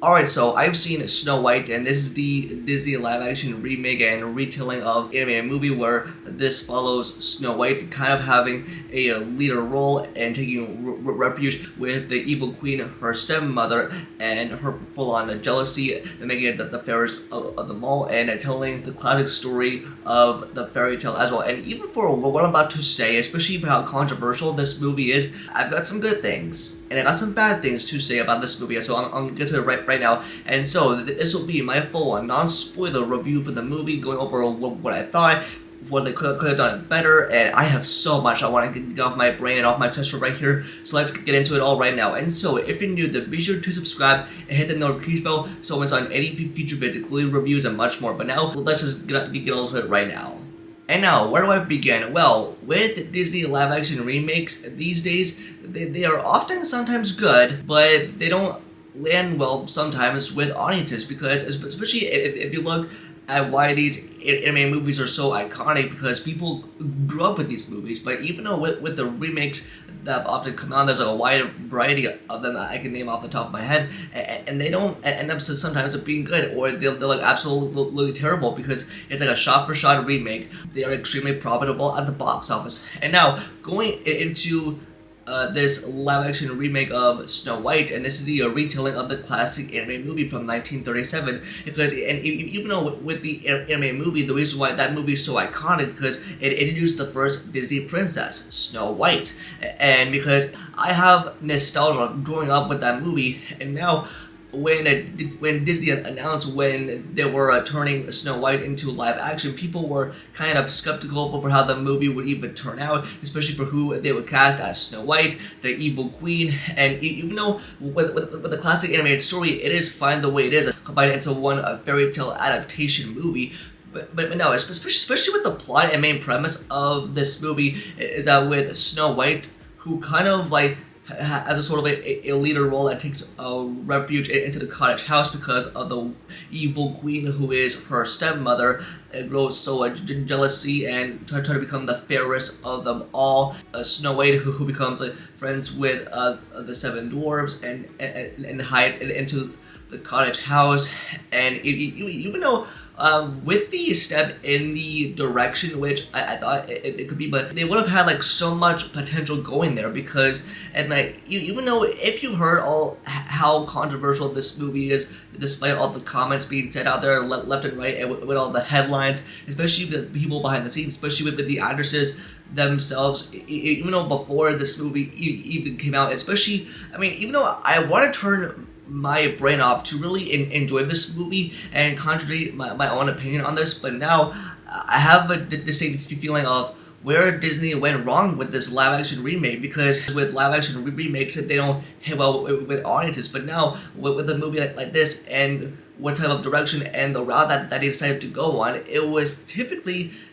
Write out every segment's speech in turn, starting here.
Alright, so I've seen Snow White, and this is the Disney live-action remake and retelling of animated movie where this follows Snow White kind of having a leader role and taking refuge with the evil queen, her stepmother, and her full-on jealousy, and making it the fairest of them all, and telling the classic story of the fairy tale as well. And even for what I'm about to say, especially for how controversial this movie is, I've got some good things, and I got some bad things to say about this movie, so I'm gonna get to it right now. And so this will be my full non-spoiler review for the movie, going over what I thought, what they could have done it better, and I have so much I want to get off my brain and off my chest right here, so let's get into it all right now. And so if you're new, then be sure to subscribe and hit the notification bell so it's on any future vids, including reviews and much more. But now, let's just get on to it right now. And now, where do I begin? Well, with Disney live-action remakes these days, they are often sometimes good, but they don't land well sometimes with audiences, because especially if you look at why these anime movies are so iconic, because people grew up with these movies. But even though with the remakes that often come on, there's a wide variety of them that I can name off the top of my head, and they don't end up sometimes being good, or they're like absolutely terrible, because it's like a shot-for-shot remake. They are extremely profitable at the box office. And now, going into this live-action remake of Snow White, and this is the retelling of the classic anime movie from 1937. Because, and even though with the anime movie, the reason why that movie is so iconic, because it introduced the first Disney princess, Snow White, and because I have nostalgia growing up with that movie, and now when Disney announced when they were turning Snow White into live action, people were kind of skeptical over how the movie would even turn out, especially for who they would cast as Snow White, the evil queen. And even though with the classic animated story, it is fine the way it is, combined into one fairy tale adaptation movie. But no, especially with the plot and main premise of this movie, is that with Snow White, who kind of like as a sort of a leader role that takes a refuge into the cottage house because of the evil queen, who is her stepmother, grows so jealousy and try to become the fairest of them all. Snow White, who becomes friends with the seven dwarfs and hides into the cottage house. And even though with the step in the direction which I thought it could be, but they would have had like so much potential going there, because, and like even though if you heard how controversial this movie is, despite all the comments being said out there left and right, and with all the headlines, especially the people behind the scenes, especially with the actresses themselves, even though before this movie even came out, especially, I mean, even though I want to turn my brain off to really enjoy this movie and contradict my own opinion on this, but now I have a distinct feeling of where Disney went wrong with this live-action remake, because with live-action remakes, they don't hit well with audiences. But now, with a movie like this, and what type of direction and the route that they decided to go on,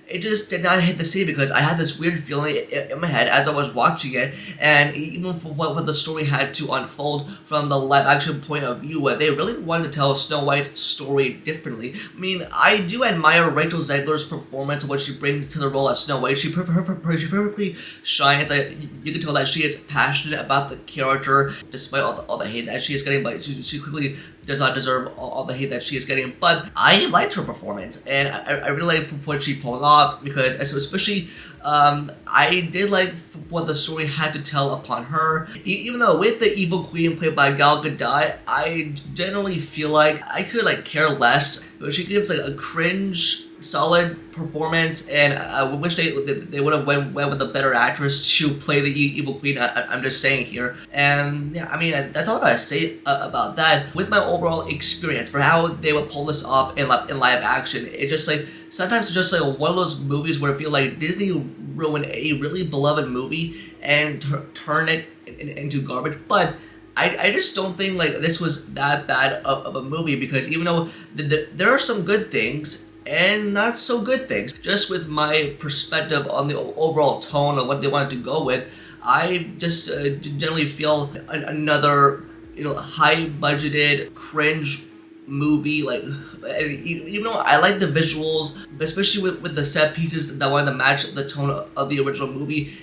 it just did not hit the same, because I had this weird feeling in my head as I was watching it, and even for what the story had to unfold from the live-action point of view, where they really wanted to tell Snow White's story differently. I mean, I do admire Rachel Zegler's performance, what she brings to the role as Snow White. She perfectly shines. You can tell that she is passionate about the character, despite all the hate that she is getting, but she clearly does not deserve all the hate that she is getting. But I liked her performance, and I really like what she pulled off, because especially I did like what the story had to tell upon her. Even though with the evil queen played by Gadot, I generally feel like I could care less. But she gives a cringe solid performance, and I wish they would have went with a better actress to play the evil queen. I'm just saying here. And yeah, I mean, that's all I gotta say about that. With my overall experience for how they would pull this off in live action, it just sometimes it's just one of those movies where I feel like Disney ruined a really beloved movie and turn it into garbage. But I just don't think this was that bad of a movie, because even though there are some good things and not so good things, just with my perspective on the overall tone of what they wanted to go with, I just generally feel another high budgeted cringe movie. Even though I like the visuals, especially with the set pieces that wanted to match the tone of the original movie,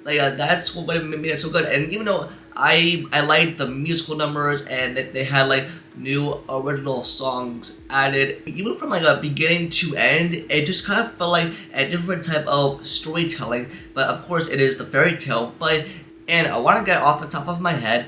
That's what made it so good. And even though I liked the musical numbers and that they had like new original songs added, even from like a beginning to end, it just kind of felt like a different type of storytelling. But of course, it is the fairy tale. And I want to get off the top of my head,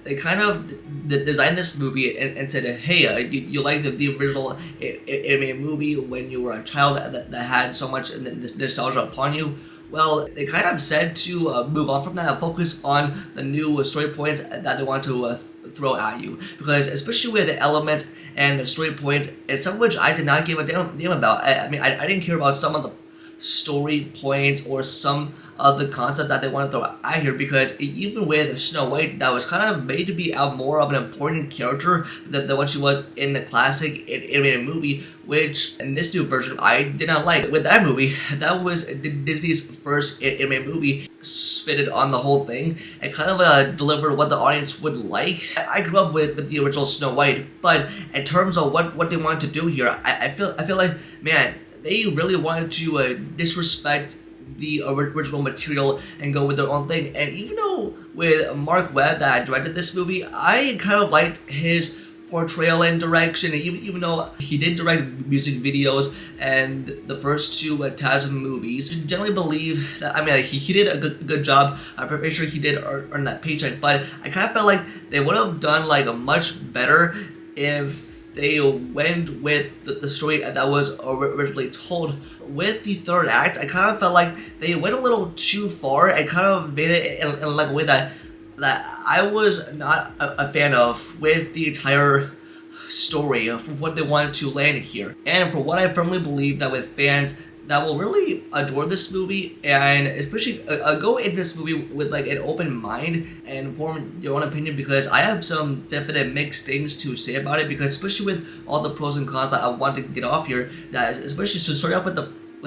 they kind of designed this movie and said, hey, you like the original anime movie when you were a child that had so much nostalgia upon you? Well, they kind of said to move on from that and focus on the new story points that they want to throw at you. Because especially with the elements and the story points, and some of which I did not give a damn about. I mean, I didn't care about some of the story points or some of the concepts that they want to throw out here, because even with Snow White, that was kind of made to be a more of an important character than what she was in the classic animated movie, which in this new version I did not like. With that movie, that was Disney's first animated movie, spitted on the whole thing and kind of delivered what the audience would like. I grew up with the original Snow White, but in terms of what they wanted to do here, I feel like, man, they really wanted to disrespect the original material and go with their own thing. And even though with Mark Webb that directed this movie, I kind of liked his portrayal and direction, and even though he did direct music videos and the first two TASM movies, I generally believe that, I mean, he did a good job. I'm pretty sure he did earn that paycheck, but I kind of felt like they would have done like a much better if they went with the story that was originally told. With the third act, I kind of felt like they went a little too far and kind of made it in like a way that I was not a fan of with the entire story of what they wanted to land here. And for what I firmly believe that with fans that will really adore this movie, and especially go into this movie with like an open mind and form your own opinion, because I have some definite mixed things to say about it, because especially with all the pros and cons that I want to get off here, that especially to start off with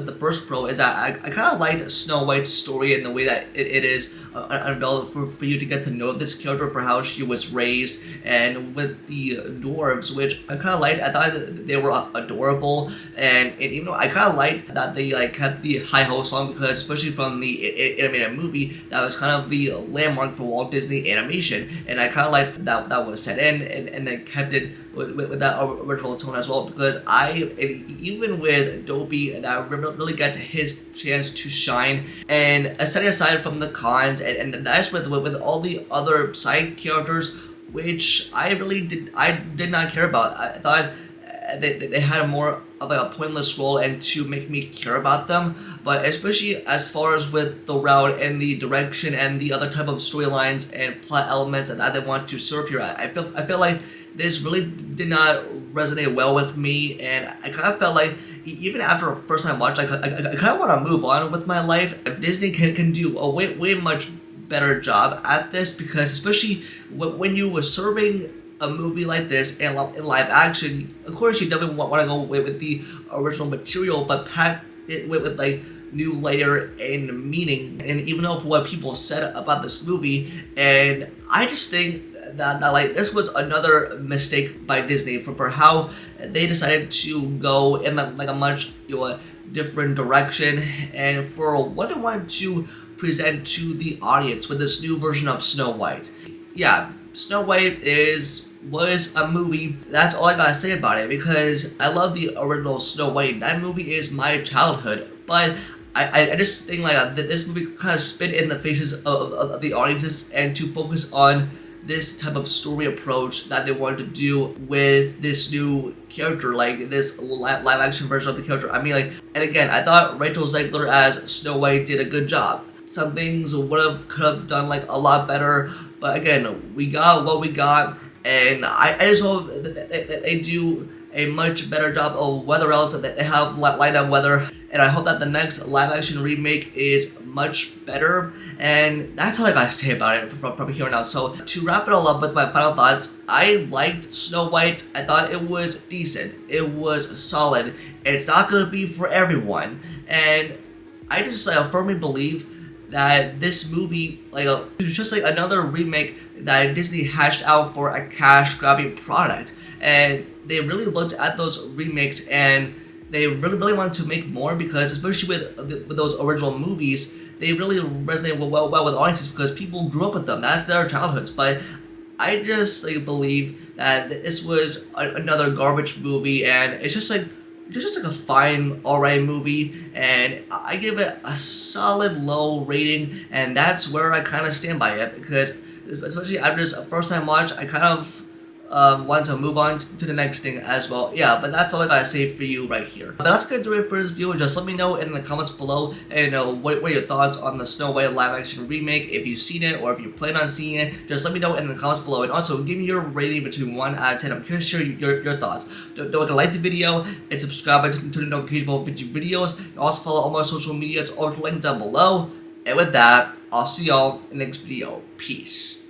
the first pro is that I kind of liked Snow White's story and the way that it is unveiled for you to get to know this character for how she was raised. And with the dwarves, which I kind of liked, I thought that they were adorable, and even though I kind of liked that they like kept the hi-ho song, because especially from the animated movie, that was kind of the landmark for Walt Disney animation, and I kind of liked that was set in and they kept it with that original tone as well, because even with Dopey, that really gets his chance to shine. And setting aside from the cons and that's with all the other side characters, which I did not care about. I thought they had a more of a pointless role and to make me care about them. But especially as far as with the route and the direction and the other type of storylines and plot elements that they want to serve here, I feel like this really did not resonate well with me, and I kind of felt like even after a first time watch, I kind of want to move on with my life. Disney can do a way much better job at this, because especially when you were serving a movie like this in live action, of course you definitely want to go with the original material, but pack it with like new layer and meaning. And even though for what people said about this movie, and I just think that like this was another mistake by Disney for how they decided to go in like a much different direction, and for what they wanted to present to the audience with this new version of Snow White. Yeah, Snow White was a movie. That's all I gotta say about it, because I love the original Snow White. That movie is my childhood, but I just think like that this movie kind of spit in the faces of the audiences, and to focus on this type of story approach that they wanted to do with this new character, like this live action version of the character. I mean, like, and again, I thought Rachel Zegler as Snow White did a good job. Some things could have done like a lot better, but again, we got what we got, and I just hope that they do a much better job of weather else, that they have light on weather, and I hope that the next live action remake is much better. And that's all I gotta say about it from here on out. So to wrap it all up with my final thoughts, I liked Snow White. I thought it was decent, it was solid. It's not gonna be for everyone, and I just firmly believe that this movie is just like another remake that Disney hashed out for a cash grabbing product. And they really looked at those remakes and they really wanted to make more, because especially with those original movies, they really resonate well with audiences because people grew up with them. That's their childhoods. But I just believe that this was another garbage movie, and it's just like a fine, alright movie, and I give it a solid low rating, and that's where I kind of stand by it, because especially after this first time watch, I kind of wanted to move on to the next thing as well. Yeah, but that's all I gotta say for you right here. But that's gonna do it for this video. Just let me know in the comments below, and what are your thoughts on the Snow White live action remake. If you've seen it or if you plan on seeing it, just let me know in the comments below, and also give me your rating between 1 out of 10. I'm curious to hear your thoughts. Don't forget to like the video and subscribe to the notification bell for future videos. And also follow all my social media. It's all linked down below. And with that, I'll see y'all in the next video. Peace.